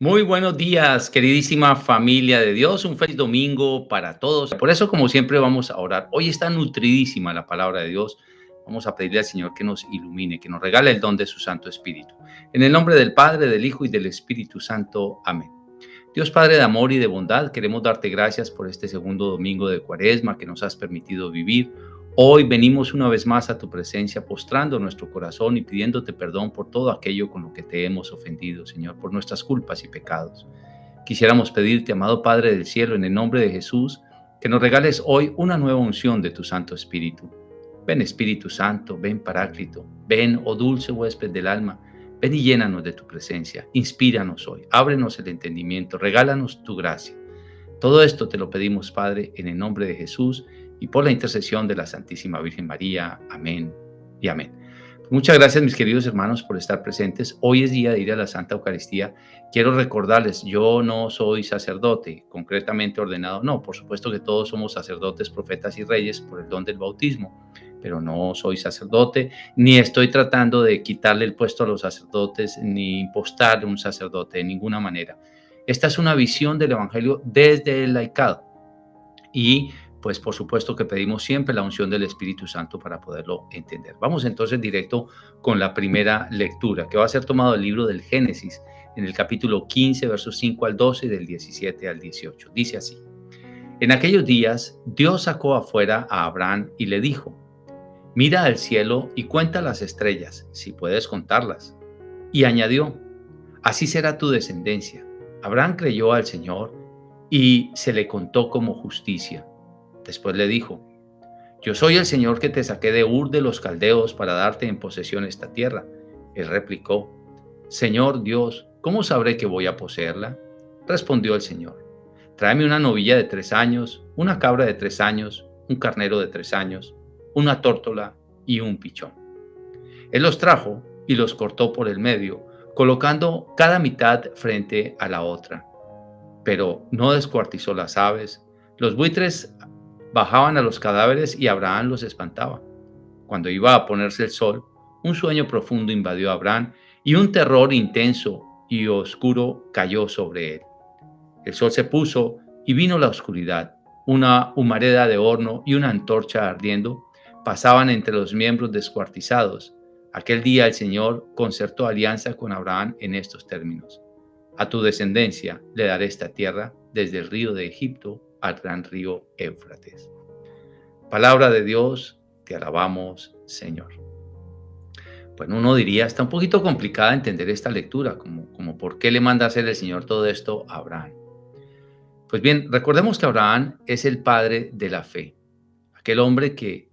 Muy buenos días, queridísima familia de Dios. Un feliz domingo para todos. Por eso, como siempre, vamos a orar. Hoy está nutridísima la palabra de Dios. Vamos a pedirle al Señor que nos ilumine, que nos regale el don de su Santo Espíritu. En el nombre del Padre, del Hijo y del Espíritu Santo. Amén. Dios Padre de amor y de bondad, queremos darte gracias por este segundo domingo de Cuaresma que nos has permitido vivir. Hoy venimos una vez más a tu presencia, postrando nuestro corazón y pidiéndote perdón por todo aquello con lo que te hemos ofendido, Señor, por nuestras culpas y pecados. Quisiéramos pedirte, amado Padre del cielo, en el nombre de Jesús, que nos regales hoy una nueva unción de tu Santo Espíritu. Ven Espíritu Santo, ven Paráclito, ven, oh dulce huésped del alma, ven y llénanos de tu presencia, inspíranos hoy, ábrenos el entendimiento, regálanos tu gracia. Todo esto te lo pedimos, Padre, en el nombre de Jesús y por la intercesión de la Santísima Virgen María. Amén y amén. Muchas gracias, mis queridos hermanos, por estar presentes. Hoy es día de ir a la Santa Eucaristía. Quiero recordarles, yo no soy sacerdote, concretamente ordenado. No, por supuesto que todos somos sacerdotes, profetas y reyes por el don del bautismo, pero no soy sacerdote, ni estoy tratando de quitarle el puesto a los sacerdotes, ni impostarle un sacerdote de ninguna manera. Esta es una visión del Evangelio desde el laicado. Y pues por supuesto que pedimos siempre la unción del Espíritu Santo para poderlo entender. Vamos entonces directo con la primera lectura, que va a ser tomado del libro del Génesis, en el capítulo 15, versos 5 al 12 y del 17 al 18. Dice así: En aquellos días, Dios sacó afuera a Abraham y le dijo: Mira al cielo y cuenta las estrellas, si puedes contarlas. Y añadió: Así será tu descendencia. Abraham creyó al Señor y se le contó como justicia. Después le dijo: Yo soy el Señor que te saqué de Ur de los Caldeos para darte en posesión esta tierra. Él replicó: Señor Dios, ¿cómo sabré que voy a poseerla? Respondió el Señor: Tráeme una novilla de 3 años, una cabra de 3 años, un carnero de 3 años, una tórtola y un pichón. Él los trajo y los cortó por el medio, colocando cada mitad frente a la otra. Pero no descuartizó las aves. Los buitres bajaban a los cadáveres y Abraham los espantaba. Cuando iba a ponerse el sol, un sueño profundo invadió a Abraham y un terror intenso y oscuro cayó sobre él. El sol se puso y vino la oscuridad. Una humareda de horno y una antorcha ardiendo pasaban entre los miembros descuartizados. Aquel día el Señor concertó alianza con Abraham en estos términos: A tu descendencia le daré esta tierra, desde el río de Egipto al gran río Éufrates. Palabra de Dios, te alabamos, Señor. Bueno, uno diría, está un poquito complicada entender esta lectura, como por qué le manda a hacer el Señor todo esto a Abraham. Pues bien, recordemos que Abraham es el padre de la fe, aquel hombre que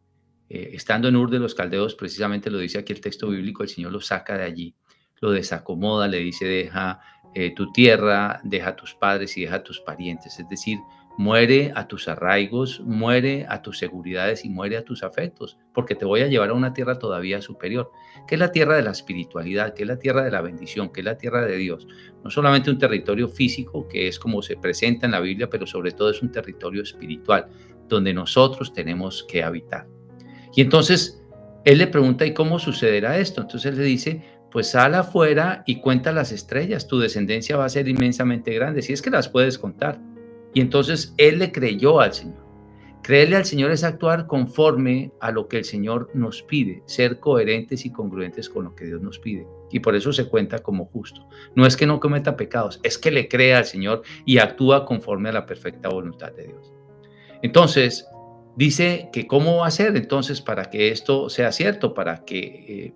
estando en Ur de los Caldeos, precisamente lo dice aquí el texto bíblico, el Señor lo saca de allí, lo desacomoda, le dice: deja tu tierra, deja a tus padres y deja a tus parientes, es decir, muere a tus arraigos, muere a tus seguridades y muere a tus afectos, porque te voy a llevar a una tierra todavía superior, que es la tierra de la espiritualidad, que es la tierra de la bendición, que es la tierra de Dios. No solamente un territorio físico, que es como se presenta en la Biblia, pero sobre todo es un territorio espiritual, donde nosotros tenemos que habitar. Y entonces él le pregunta: ¿y cómo sucederá esto? Entonces él le dice: pues sal afuera y cuenta las estrellas, tu descendencia va a ser inmensamente grande, si es que las puedes contar. Y entonces él le creyó al Señor. Creerle al Señor es actuar conforme a lo que el Señor nos pide, ser coherentes y congruentes con lo que Dios nos pide. Y por eso se cuenta como justo. No es que no cometa pecados, es que le cree al Señor y actúa conforme a la perfecta voluntad de Dios. Entonces, dice que cómo va a ser entonces para que esto sea cierto, para que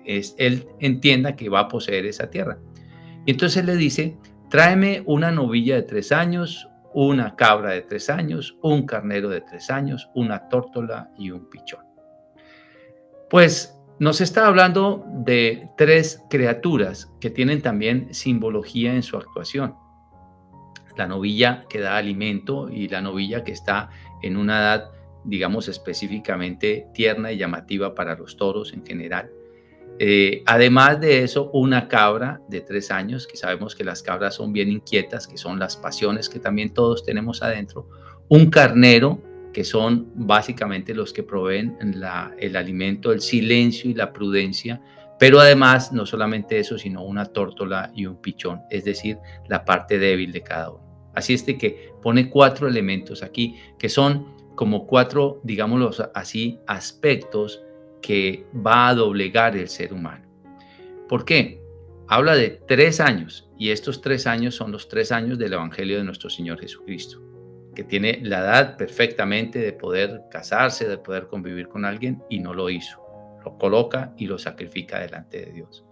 él entienda que va a poseer esa tierra. Y entonces él le dice: tráeme una novilla de 3 años, una cabra de 3 años, un carnero de 3 años, una tórtola y un pichón. Pues nos está hablando de 3 criaturas que tienen también simbología en su actuación. La novilla que da alimento y la novilla que está en una edad, digamos, específicamente tierna y llamativa para los toros en general. Además de eso, una cabra de 3 años, que sabemos que las cabras son bien inquietas, que son las pasiones que también todos tenemos adentro. Un carnero, que son básicamente los que proveen el alimento, el silencio y la prudencia Pero además, no solamente eso, sino una tórtola y un pichón, es decir, la parte débil de cada uno. Así es de que pone 4 elementos aquí, que son como 4, digámoslo así, aspectos que va a doblegar el ser humano. ¿Por qué? Habla de 3 años, y estos 3 años son los 3 años del Evangelio de nuestro Señor Jesucristo, que tiene la edad perfectamente de poder casarse, de poder convivir con alguien, y no lo hizo. Lo coloca y lo sacrifica delante de Dios.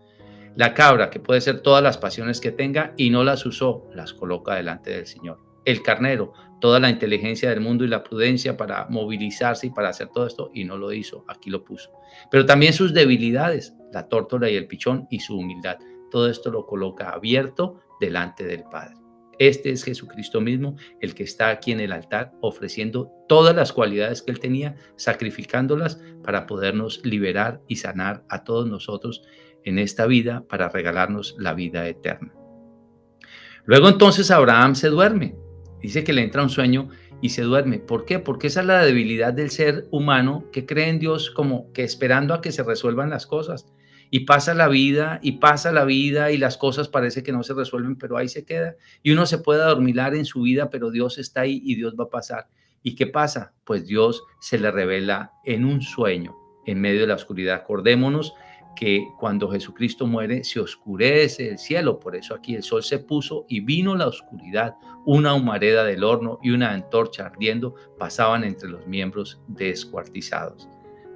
La cabra, que puede ser todas las pasiones que tenga y no las usó, las coloca delante del Señor. El carnero, toda la inteligencia del mundo y la prudencia para movilizarse y para hacer todo esto, y no lo hizo, aquí lo puso. Pero también sus debilidades, la tórtola y el pichón, y su humildad. Todo esto lo coloca abierto delante del Padre. Este es Jesucristo mismo, el que está aquí en el altar ofreciendo todas las cualidades que él tenía, sacrificándolas para podernos liberar y sanar a todos nosotros en esta vida, para regalarnos la vida eterna. Luego entonces Abraham se duerme. Dice que le entra un sueño y se duerme. ¿Por qué? Porque esa es la debilidad del ser humano, que cree en Dios como que esperando a que se resuelvan las cosas. Y pasa la vida y pasa la vida y las cosas parece que no se resuelven, pero ahí se queda. Y uno se puede adormilar en su vida, pero Dios está ahí y Dios va a pasar. ¿Y qué pasa? Pues Dios se le revela en un sueño, en medio de la oscuridad. Acordémonos que cuando Jesucristo muere se oscurece el cielo, por eso aquí el sol se puso y vino la oscuridad, una humareda del horno y una antorcha ardiendo pasaban entre los miembros descuartizados.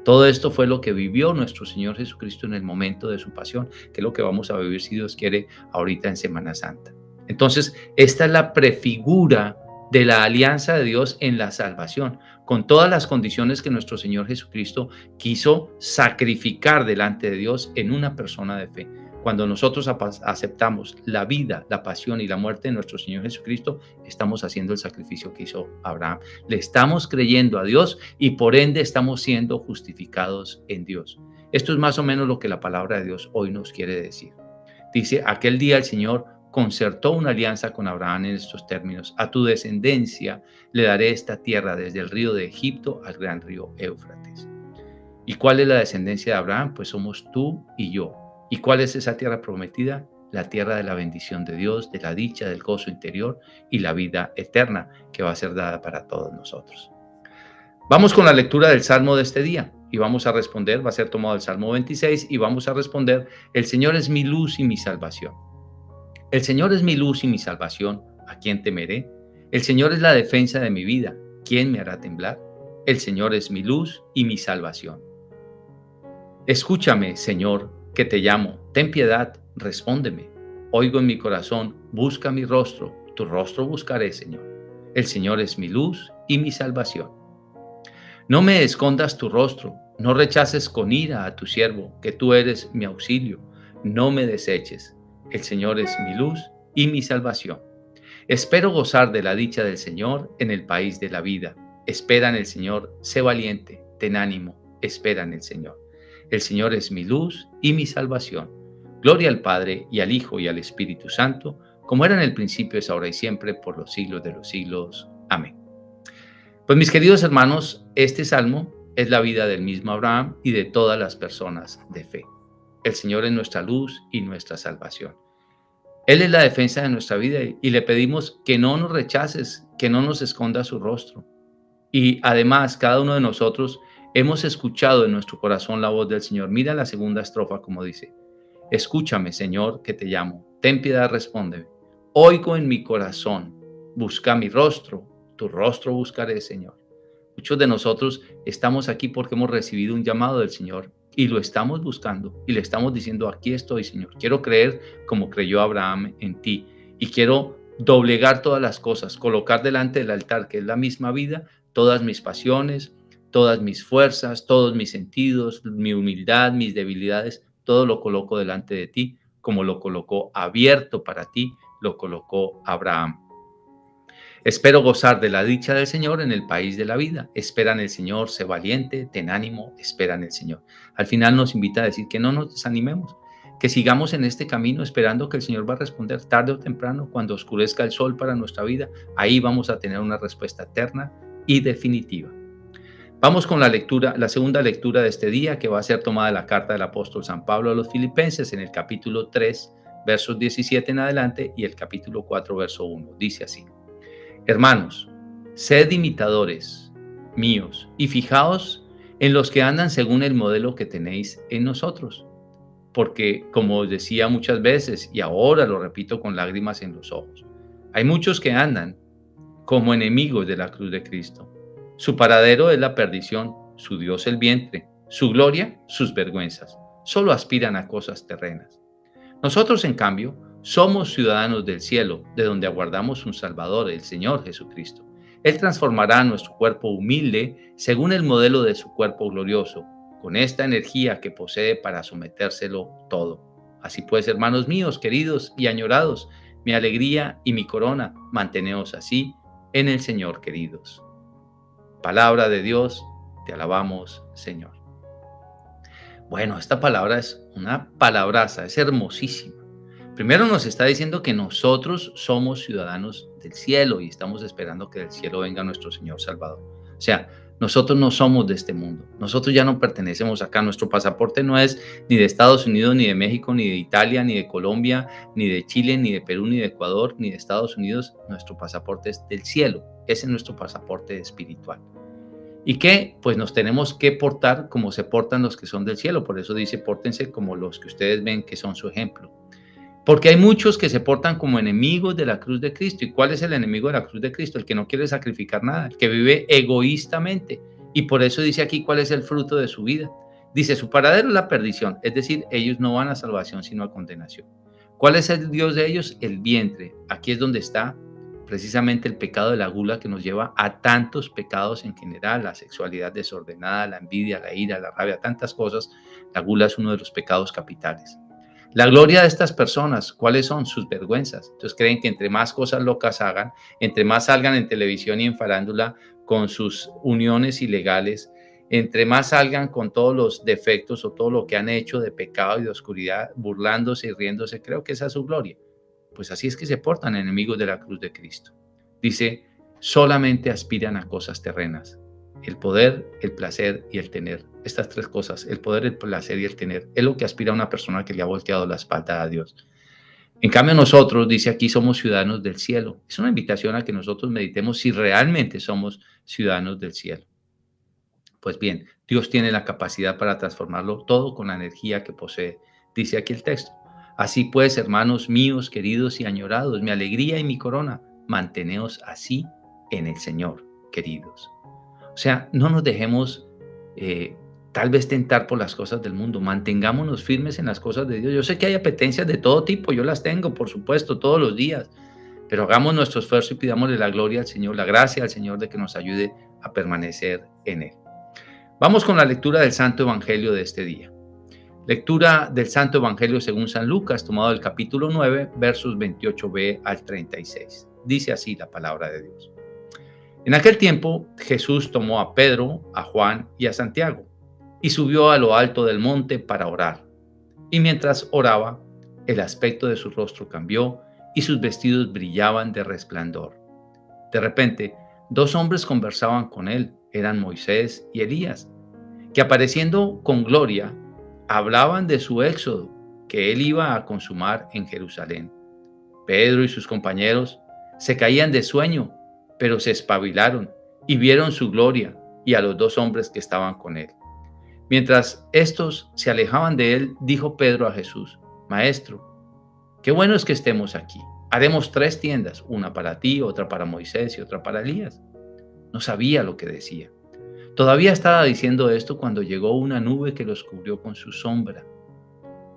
Todo esto fue lo que vivió nuestro Señor Jesucristo en el momento de su pasión, que es lo que vamos a vivir, si Dios quiere, ahorita en Semana Santa. Entonces, esta es la prefigura de la alianza de Dios en la salvación, con todas las condiciones que nuestro Señor Jesucristo quiso sacrificar delante de Dios en una persona de fe. Cuando nosotros aceptamos la vida, la pasión y la muerte de nuestro Señor Jesucristo, estamos haciendo el sacrificio que hizo Abraham. Le estamos creyendo a Dios y por ende estamos siendo justificados en Dios. Esto es más o menos lo que la palabra de Dios hoy nos quiere decir. Dice, aquel día el Señor concertó una alianza con Abraham en estos términos: a tu descendencia le daré esta tierra desde el río de Egipto al gran río Éufrates. ¿Y cuál es la descendencia de Abraham? Pues somos tú y yo. ¿Y cuál es esa tierra prometida? La tierra de la bendición de Dios, de la dicha, del gozo interior y la vida eterna que va a ser dada para todos nosotros. Vamos con la lectura del Salmo de este día y vamos a responder, va a ser tomado el Salmo 26 y vamos a responder: el Señor es mi luz y mi salvación. El Señor es mi luz y mi salvación, ¿a quién temeré? El Señor es la defensa de mi vida, ¿quién me hará temblar? El Señor es mi luz y mi salvación. Escúchame, Señor, que te llamo, ten piedad, respóndeme. Oigo en mi corazón, busca mi rostro, tu rostro buscaré, Señor. El Señor es mi luz y mi salvación. No me escondas tu rostro, no rechaces con ira a tu siervo, que tú eres mi auxilio, no me deseches. El Señor es mi luz y mi salvación. Espero gozar de la dicha del Señor en el país de la vida. Espera en el Señor, sé valiente, ten ánimo, espera en el Señor. El Señor es mi luz y mi salvación. Gloria al Padre y al Hijo y al Espíritu Santo, como era en el principio, es ahora y siempre, por los siglos de los siglos. Amén. Pues mis queridos hermanos, este salmo es la vida del mismo Abraham y de todas las personas de fe. El Señor es nuestra luz y nuestra salvación. Él es la defensa de nuestra vida y le pedimos que no nos rechaces, que no nos esconda su rostro. Y además, cada uno de nosotros hemos escuchado en nuestro corazón la voz del Señor. Mira la segunda estrofa como dice: escúchame, Señor, que te llamo, ten piedad, respóndeme. Oigo en mi corazón, busca mi rostro, tu rostro buscaré, Señor. Muchos de nosotros estamos aquí porque hemos recibido un llamado del Señor y lo estamos buscando y le estamos diciendo: aquí estoy, Señor. Quiero creer como creyó Abraham en ti y quiero doblegar todas las cosas, colocar delante del altar, que es la misma vida, todas mis pasiones, todas mis fuerzas, todos mis sentidos, mi humildad, mis debilidades, todo lo coloco delante de ti, como lo colocó abierto para ti, lo colocó Abraham. Espero gozar de la dicha del Señor en el país de la vida. Espera en el Señor, sé valiente, ten ánimo, espera en el Señor. Al final nos invita a decir que no nos desanimemos, que sigamos en este camino esperando que el Señor va a responder tarde o temprano, cuando oscurezca el sol para nuestra vida. Ahí vamos a tener una respuesta eterna y definitiva. Vamos con la segunda lectura de este día, que va a ser tomada de la carta del apóstol San Pablo a los Filipenses en el capítulo 3, versos 17 en adelante, y el capítulo 4, verso 1. Dice así: Hermanos, sed imitadores míos y fijaos en los que andan según el modelo que tenéis en nosotros. Porque, como os decía muchas veces, y ahora lo repito con lágrimas en los ojos, hay muchos que andan como enemigos de la cruz de Cristo. Su paradero es la perdición, su Dios el vientre, su gloria, sus vergüenzas. Solo aspiran a cosas terrenas. Nosotros, en cambio, somos ciudadanos del cielo, de donde aguardamos un Salvador, el Señor Jesucristo. Él transformará nuestro cuerpo humilde según el modelo de su cuerpo glorioso, con esta energía que posee para sometérselo todo. Así pues, hermanos míos, queridos y añorados, mi alegría y mi corona, manteneos así en el Señor, queridos. Palabra de Dios, te alabamos, Señor. Bueno, esta palabra es una palabraza, es hermosísima. Primero nos está diciendo que nosotros somos ciudadanos del cielo y estamos esperando que del cielo venga nuestro Señor Salvador. O sea, nosotros no somos de este mundo. Nosotros ya no pertenecemos acá. Nuestro pasaporte no es ni de Estados Unidos, ni de México, ni de Italia, ni de Colombia, ni de Chile, ni de Perú, ni de Ecuador, ni de Estados Unidos. Nuestro pasaporte es del cielo. Ese es nuestro pasaporte espiritual. Y que pues nos tenemos que portar como se portan los que son del cielo. Por eso dice, pórtense como los que ustedes ven que son su ejemplo. Porque hay muchos que se portan como enemigos de la cruz de Cristo. ¿Y cuál es el enemigo de la cruz de Cristo? El que no quiere sacrificar nada, el que vive egoístamente. Y por eso dice aquí cuál es el fruto de su vida. Dice, su paradero es la perdición, es decir, ellos no van a salvación sino a condenación. ¿Cuál es el Dios de ellos? El vientre. Aquí es donde está precisamente el pecado de la gula, que nos lleva a tantos pecados en general: la sexualidad desordenada, la envidia, la ira, la rabia, tantas cosas. La gula es uno de los pecados capitales. La gloria de estas personas, ¿cuáles son? Sus vergüenzas. Entonces creen que entre más cosas locas hagan, entre más salgan en televisión y en farándula con sus uniones ilegales, entre más salgan con todos los defectos o todo lo que han hecho de pecado y de oscuridad, burlándose y riéndose, creo que esa es su gloria. Pues así es que se portan enemigos de la cruz de Cristo. Dice, solamente aspiran a cosas terrenas: el poder, el placer y el tener. Estas tres cosas, el poder, el placer y el tener, es lo que aspira a una persona que le ha volteado la espalda a Dios. En cambio nosotros, dice aquí, somos ciudadanos del cielo. Es una invitación a que nosotros meditemos si realmente somos ciudadanos del cielo. Pues bien, Dios tiene la capacidad para transformarlo todo con la energía que posee. Dice aquí el texto. Así pues, hermanos míos, queridos y añorados, mi alegría y mi corona, manteneos así en el Señor, queridos. O sea, no nos dejemos tal vez tentar por las cosas del mundo. Mantengámonos firmes en las cosas de Dios. Yo sé que hay apetencias de todo tipo, yo las tengo, por supuesto, todos los días, pero hagamos nuestro esfuerzo y pidámosle la gloria al Señor, la gracia al Señor de que nos ayude a permanecer en Él. Vamos con la lectura del Santo Evangelio de este día. Lectura del Santo Evangelio según San Lucas, tomado del capítulo 9, versos 28b al 36. Dice así la palabra de Dios. En aquel tiempo, Jesús tomó a Pedro, a Juan y a Santiago y subió a lo alto del monte para orar. Y mientras oraba, el aspecto de su rostro cambió y sus vestidos brillaban de resplandor. De repente, dos hombres conversaban con él, eran Moisés y Elías, que apareciendo con gloria, hablaban de su éxodo que él iba a consumar en Jerusalén. Pedro y sus compañeros se caían de sueño, pero se espabilaron y vieron su gloria y a los dos hombres que estaban con él. Mientras estos se alejaban de él, dijo Pedro a Jesús: Maestro, qué bueno es que estemos aquí. Haremos 3 tiendas, una para ti, otra para Moisés y otra para Elías. No sabía lo que decía. Todavía estaba diciendo esto cuando llegó una nube que los cubrió con su sombra.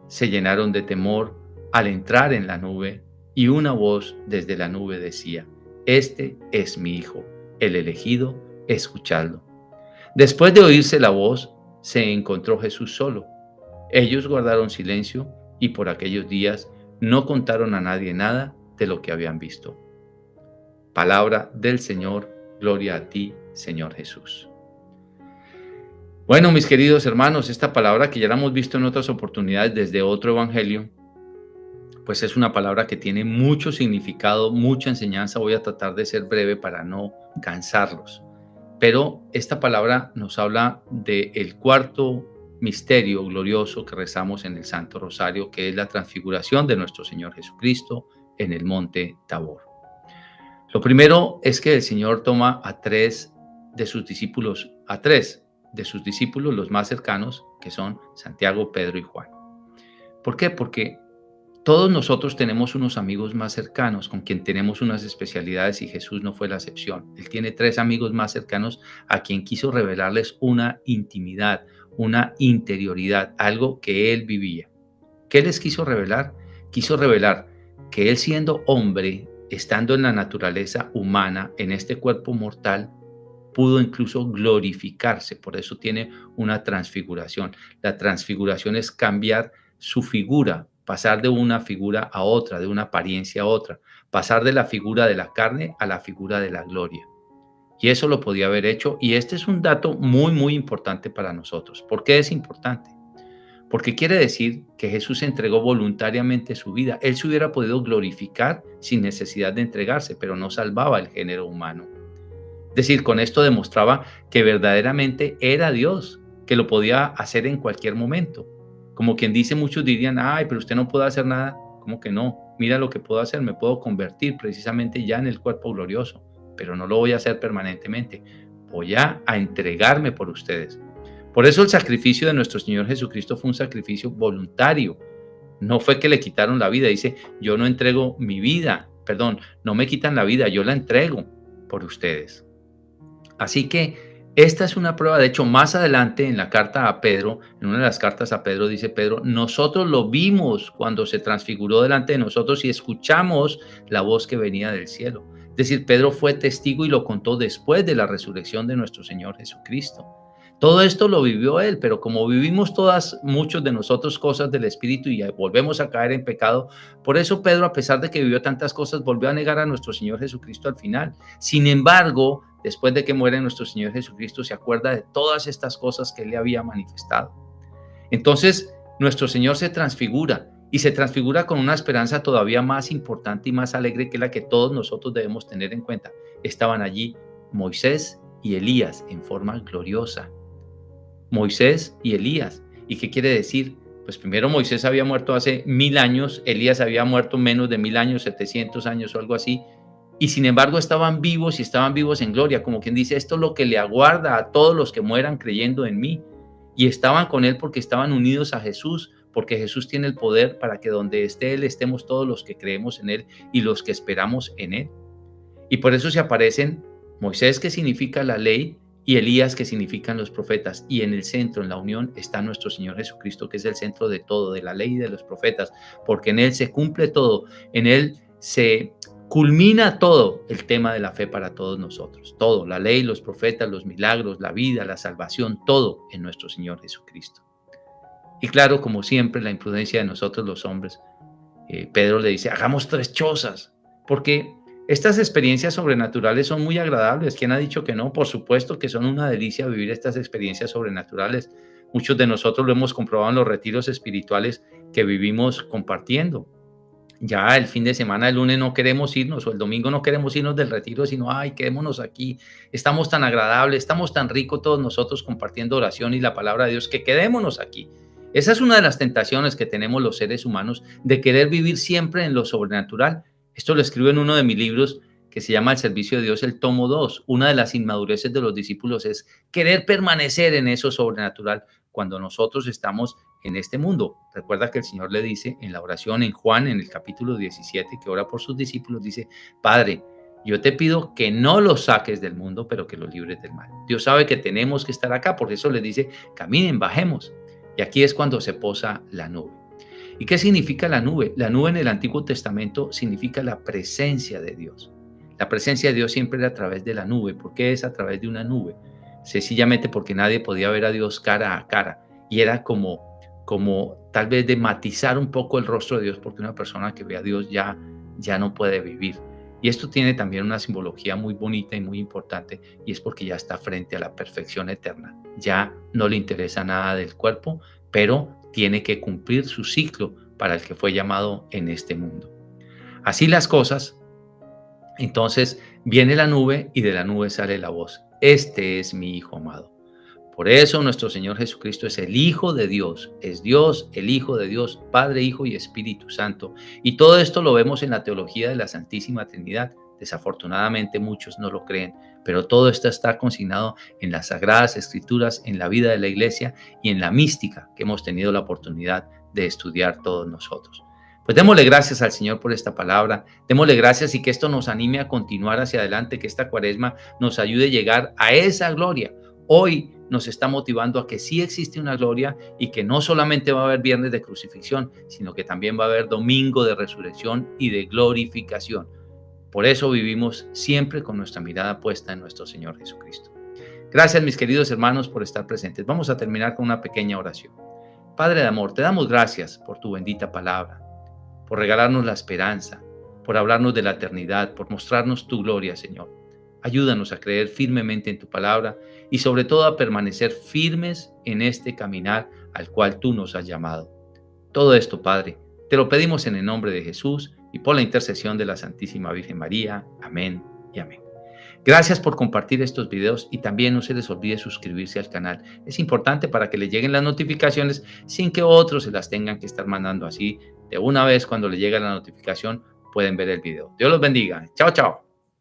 Se llenaron de temor al entrar en la nube y una voz desde la nube decía: Este es mi Hijo, el elegido, escuchadlo. Después de oírse la voz, se encontró Jesús solo. Ellos guardaron silencio y por aquellos días no contaron a nadie nada de lo que habían visto. Palabra del Señor, gloria a ti, Señor Jesús. Bueno, mis queridos hermanos, esta palabra que ya la hemos visto en otras oportunidades desde otro evangelio, pues es una palabra que tiene mucho significado, mucha enseñanza. Voy a tratar de ser breve para no cansarlos. Pero esta palabra nos habla del cuarto misterio glorioso que rezamos en el Santo Rosario, que es la transfiguración de nuestro Señor Jesucristo en el monte Tabor. Lo primero es que el Señor toma a tres de sus discípulos, los más cercanos, que son Santiago, Pedro y Juan. ¿Por qué? Porque todos nosotros tenemos unos amigos más cercanos con quien tenemos unas especialidades y Jesús no fue la excepción. Él tiene tres amigos más cercanos a quien quiso revelarles una intimidad, una interioridad, algo que él vivía. ¿Qué les quiso revelar? Quiso revelar que él, siendo hombre, estando en la naturaleza humana, en este cuerpo mortal, pudo incluso glorificarse. Por eso tiene una transfiguración. La transfiguración es cambiar su figura, pasar de una figura a otra, de una apariencia a otra, pasar de la figura de la carne a la figura de la gloria. Y eso lo podía haber hecho, y este es un dato muy, muy importante para nosotros. ¿Por qué es importante? Porque quiere decir que Jesús entregó voluntariamente su vida. Él se hubiera podido glorificar sin necesidad de entregarse, pero no salvaba el género humano. Es decir, con esto demostraba que verdaderamente era Dios, que lo podía hacer en cualquier momento. Como quien dice, muchos dirían, ay, pero usted no puede hacer nada. ¿Cómo que no? Mira lo que puedo hacer, me puedo convertir precisamente ya en el cuerpo glorioso, pero no lo voy a hacer permanentemente. Voy a entregarme por ustedes. Por eso el sacrificio de nuestro Señor Jesucristo fue un sacrificio voluntario. No fue que le quitaron la vida. Dice, yo no entrego mi vida, no me quitan la vida, yo la entrego por ustedes. Así que esta es una prueba. De hecho, más adelante en la carta a Pedro, en una de las cartas a Pedro, dice Pedro, nosotros lo vimos cuando se transfiguró delante de nosotros y escuchamos la voz que venía del cielo. Es decir, Pedro fue testigo y lo contó después de la resurrección de nuestro Señor Jesucristo. Todo esto lo vivió él, pero como vivimos muchos de nosotros cosas del Espíritu y volvemos a caer en pecado, por eso Pedro, a pesar de que vivió tantas cosas, volvió a negar a nuestro Señor Jesucristo al final. Sin embargo, después de que muere nuestro Señor Jesucristo, se acuerda de todas estas cosas que él le había manifestado. Entonces, nuestro Señor se transfigura y se transfigura con una esperanza todavía más importante y más alegre, que la que todos nosotros debemos tener en cuenta. Estaban allí Moisés y Elías en forma gloriosa. Moisés y Elías. ¿Y qué quiere decir? Pues primero Moisés había muerto hace 1000 años, Elías había muerto menos de 1000 años, 700 años o algo así, y sin embargo estaban vivos y estaban vivos en gloria, como quien dice, esto es lo que le aguarda a todos los que mueran creyendo en mí. Y estaban con él porque estaban unidos a Jesús, porque Jesús tiene el poder para que donde esté él estemos todos los que creemos en él y los que esperamos en él. Y por eso se aparecen Moisés, que significa la ley, y Elías, que significan los profetas, y en el centro, en la unión, está nuestro Señor Jesucristo, que es el centro de todo, de la ley y de los profetas, porque en él se cumple todo, en él se culmina todo el tema de la fe para todos nosotros, todo, la ley, los profetas, los milagros, la vida, la salvación, todo en nuestro Señor Jesucristo. Y claro, como siempre, la imprudencia de nosotros los hombres, Pedro le dice, hagamos 3 chozas, porque estas experiencias sobrenaturales son muy agradables. ¿Quién ha dicho que no? Por supuesto que son una delicia vivir estas experiencias sobrenaturales. Muchos de nosotros lo hemos comprobado en los retiros espirituales que vivimos compartiendo. Ya el fin de semana, el lunes no queremos irnos, o el domingo no queremos irnos del retiro, sino, ay, quedémonos aquí. Estamos tan agradables, estamos tan ricos todos nosotros compartiendo oración y la palabra de Dios, que quedémonos aquí. Esa es una de las tentaciones que tenemos los seres humanos, de querer vivir siempre en lo sobrenatural. Esto lo escribo en uno de mis libros que se llama El servicio de Dios, el tomo 2. Una de las inmadureces de los discípulos es querer permanecer en eso sobrenatural cuando nosotros estamos en este mundo. Recuerda que el Señor le dice en la oración en Juan, en el capítulo 17, que ora por sus discípulos, dice, Padre, yo te pido que no los saques del mundo, pero que los libres del mal. Dios sabe que tenemos que estar acá, por eso le dice, caminen, bajemos. Y aquí es cuando se posa la nube. ¿Y qué significa la nube? La nube en el Antiguo Testamento significa la presencia de Dios. La presencia de Dios siempre era a través de la nube. ¿Por qué es a través de una nube? Sencillamente porque nadie podía ver a Dios cara a cara. Y era como tal vez de matizar un poco el rostro de Dios, porque una persona que ve a Dios ya no puede vivir. Y esto tiene también una simbología muy bonita y muy importante, y es porque ya está frente a la perfección eterna. Ya no le interesa nada del cuerpo, pero tiene que cumplir su ciclo para el que fue llamado en este mundo. Así las cosas, entonces viene la nube y de la nube sale la voz. este es mi Hijo amado. Por eso nuestro Señor Jesucristo es el Hijo de Dios, es Dios, el Hijo de Dios, Padre, Hijo y Espíritu Santo. Y todo esto lo vemos en la teología de la Santísima Trinidad. Desafortunadamente muchos no lo creen, pero todo esto está consignado en las Sagradas Escrituras, en la vida de la Iglesia y en la mística que hemos tenido la oportunidad de estudiar todos nosotros. Pues démosle gracias al Señor por esta palabra, démosle gracias y que esto nos anime a continuar hacia adelante, que esta cuaresma nos ayude a llegar a esa gloria. Hoy nos está motivando a que sí existe una gloria y que no solamente va a haber viernes de crucifixión, sino que también va a haber domingo de resurrección y de glorificación. Por eso vivimos siempre con nuestra mirada puesta en nuestro Señor Jesucristo. Gracias, mis queridos hermanos, por estar presentes. Vamos a terminar con una pequeña oración. Padre de amor, te damos gracias por tu bendita palabra, por regalarnos la esperanza, por hablarnos de la eternidad, por mostrarnos tu gloria, Señor. Ayúdanos a creer firmemente en tu palabra y sobre todo a permanecer firmes en este caminar al cual tú nos has llamado. Todo esto, Padre, te lo pedimos en el nombre de Jesús y por la intercesión de la Santísima Virgen María. Amén y amén. Gracias por compartir estos videos y también no se les olvide suscribirse al canal. Es importante para que les lleguen las notificaciones sin que otros se las tengan que estar mandando así. De una vez cuando les llegue la notificación pueden ver el video. Dios los bendiga. Chao, chao.